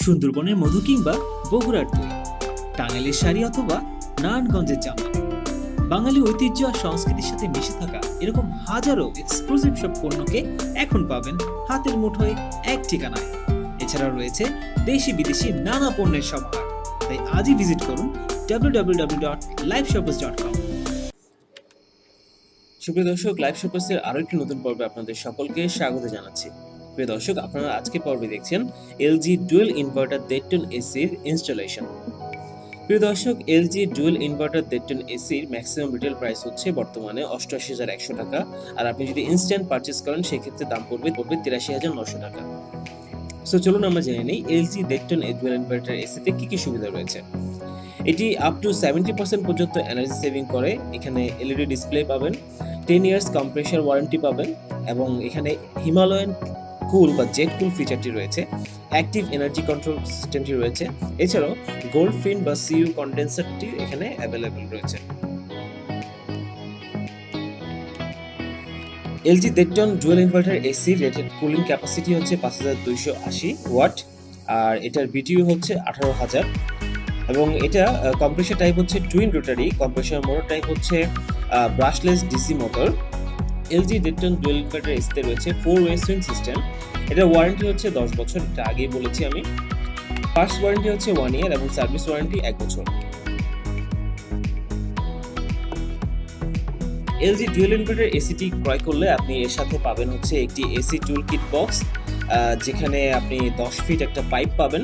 সুন্দরবনের মধু কিংবা বগুড়ার দই, টাঙ্গাইলের শাড়ি অথবা নারায়ণগঞ্জের জামা, বাঙালি ঐতিহ্য আর সংস্কৃতির সাথে মিশে থাকা এরকম হাজারো এক্সক্লুসিভ সব পণ্যকে এখন পাবেন হাতের মুঠোয় এক ঠিকানায়। এছাড়াও রয়েছে দেশি বিদেশি নানা পণ্যের সমাহার। তাই আজই ভিজিট করুন www.liveshoppers.com। সুপ্রিয় দর্শক, লাইভ শপার্সের আরো একটি নতুন পর্বে আপনাদের সকলকে স্বাগত জানাচ্ছি। প্রিয় দর্শক, আপনারা আজকে পর্বে দেখছেন এলজি ডুয়েল ইনভার্টার দেড়টন এসির ইনস্টলেশন। প্রিয় দর্শক, এলজি ডুয়েল ইনভার্টার দেড়টন এসির ম্যাক্সিমাম রিটেল প্রাইস হচ্ছে বর্তমানে 88,100 টাকা, আর আপনি যদি ইনস্ট্যান্ট পারচেস করেন সেক্ষেত্রে দাম পড়বে 83,900 টাকা। সো চলুন আমরা জেনে নিই এলজি দেড়টন ডুয়েল ইনভার্টার এসিতে কি কি সুবিধা রয়েছে। এটি আপ টু 70% পর্যন্ত এনার্জি সেভিং করে। এখানে এলইডি ডিসপ্লে পাবেন, 10 ইয়ার্স কম্প্রেসর ওয়ারেন্টি পাবেন, এবং এখানে হিমালয়ান কুল বা জেট কুল ফিচারটি রয়েছে, অ্যাক্টিভ এনার্জি কন্ট্রোল সিস্টেমটি রয়েছে, এছাড়াও গোল্ড ফিন বা সিইউ কন্ডেন্সারটি এখানে অ্যাভেলেবল রয়েছে। এলজি দেড়টন dual inverter AC rated cooling capacity হচ্ছে 5280 ওয়াট, আর এটার বিটিইউ হচ্ছে 18,000, এবং এটা কম্প্রেসর টাইপ হচ্ছে twin rotary, compressor motor type হচ্ছে ব্রাশলেস ডিসি মোটর। এলজি দেড়টন ডুয়েল ইনভার্টার এসিতে রয়েছে 4-ওয়ে সুইং সিস্টেম। এটা ওয়ারেন্টি হচ্ছে 10 বছর, এটা আগেই বলেছি আমি। ফার্স্ট ওয়ারেন্টি হচ্ছে 1 ইয়ার এবং সার্ভিস ওয়ারেন্টি 1 বছর। এলজি ডুয়েল ইনভার্টার এসিটি ক্রয় করলে আপনি এর সাথে পাবেন হচ্ছে একটি এসি টুল কিট বক্স, যেখানে আপনি 10 ফিট একটা পাইপ পাবেন,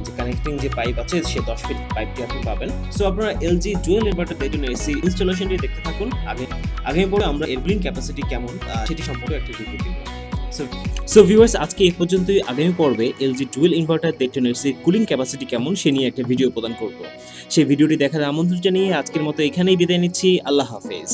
যে কানেক্টিং যে পাইপ আছে সে 10 ফিট পাইপটি আপনি পাবেন। সো আপনারা এলজি ডুয়েল ইনভার্টার দেড়টন এসি ইনস্টলেশনটি দেখতে থাকুন। আগামী পরে আমরা এর কুলিং ক্যাপাসিটি কেমন সেটি সম্পর্কে একটা রিভিউ দিব। সো ভিউয়ার্স, আজকে এই পর্যন্তই। আগামী পর্বে এলজি ডুয়েল ইনভার্টার দেড়টন এসির কুলিং ক্যাপাসিটি কেমন সে নিয়ে একটা ভিডিও প্রদান করব। সেই ভিডিওটি দেখার আমন্ত্রণ জানিয়ে আজকের মতো এখানেই বিদায় নিচ্ছি। আল্লাহ হাফেজ।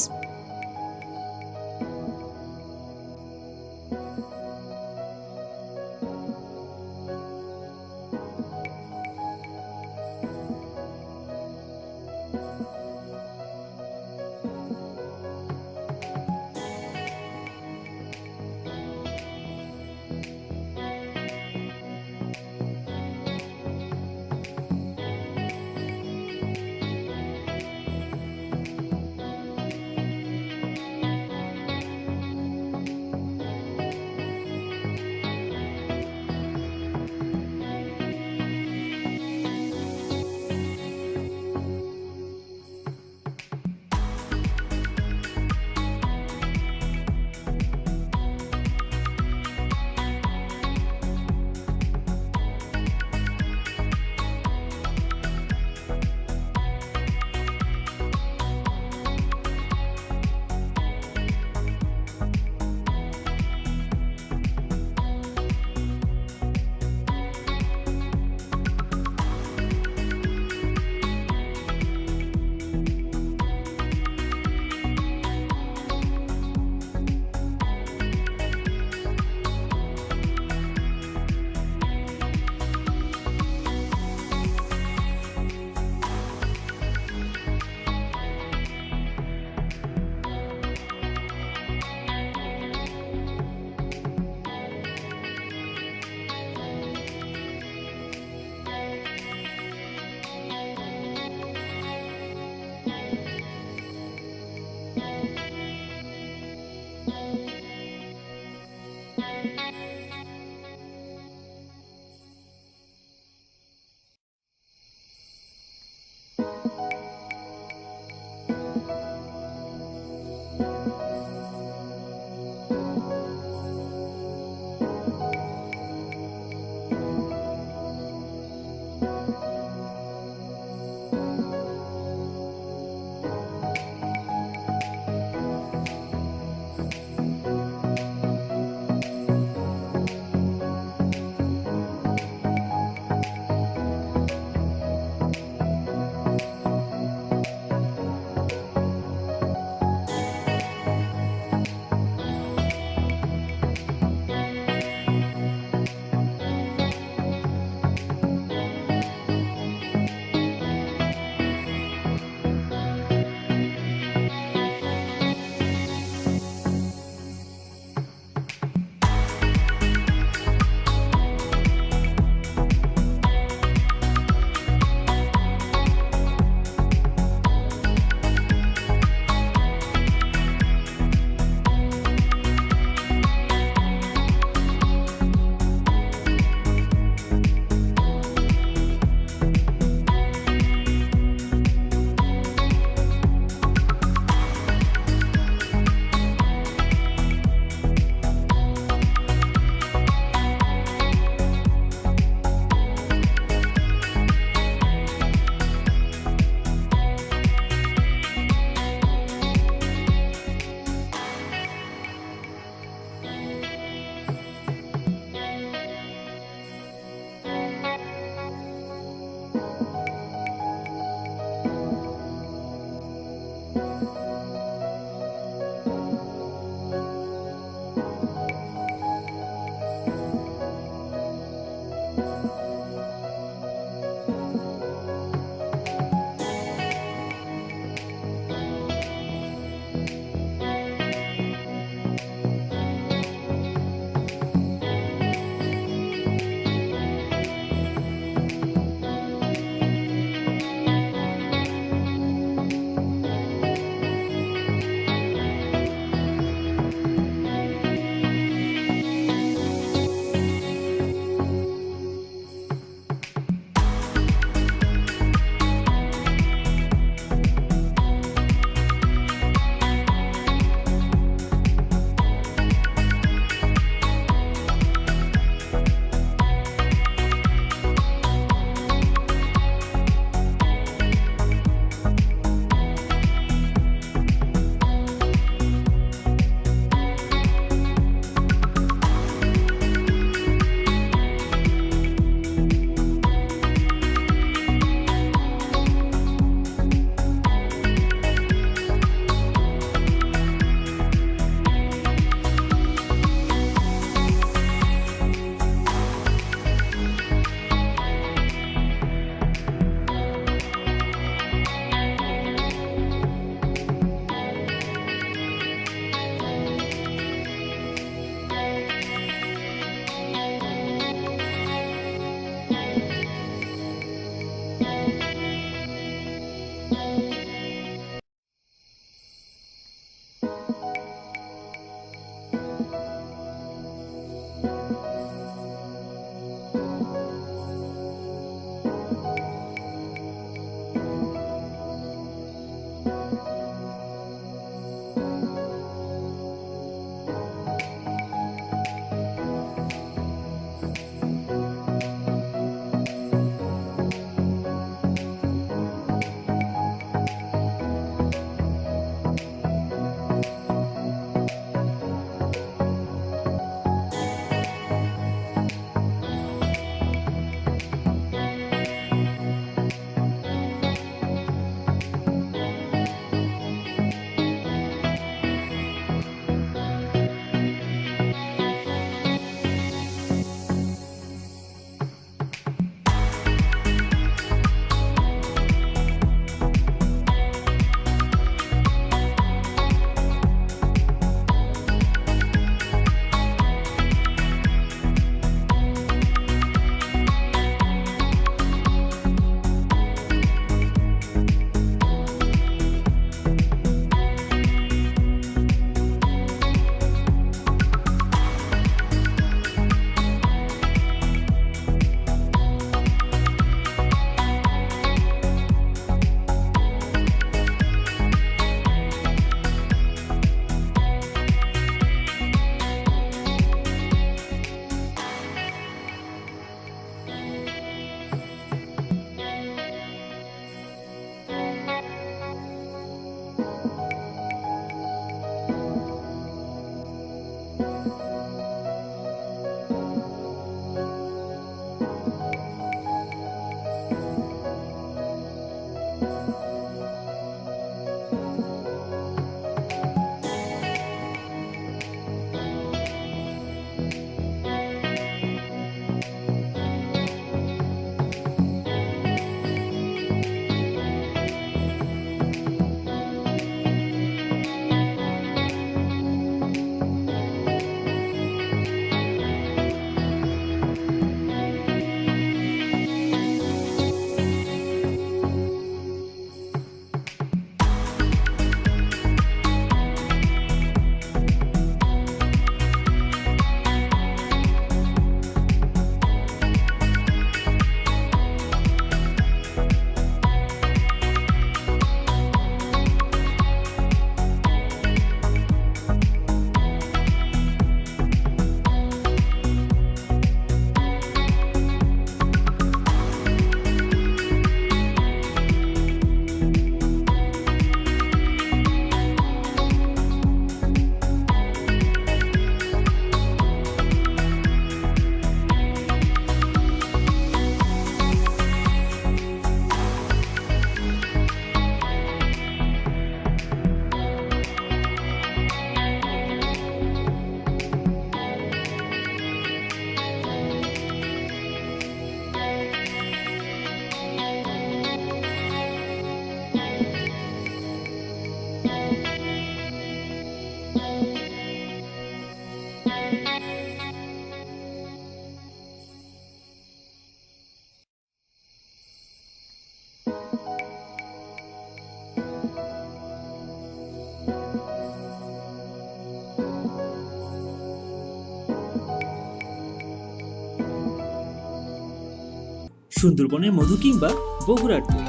সুন্দরবনের মধু কিংবা বগুড়ার দই,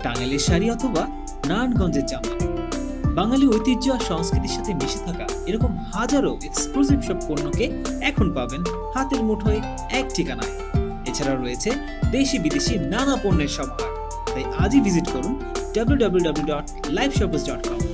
টাঙ্গাইলের শাড়ি অথবা নারায়ণগঞ্জের জামা। বাঙালি ঐতিহ্য আর সংস্কৃতির সাথে মিশে থাকা এরকম হাজারো এক্সক্লুসিভ সব পণ্যকে এখন পাবেন হাতের মুঠোয় এক ঠিকানায়। এছাড়াও রয়েছে দেশি বিদেশি নানা পণ্যের সমাহার। তাই আজই ভিজিট করুন www.liveshoppers.com।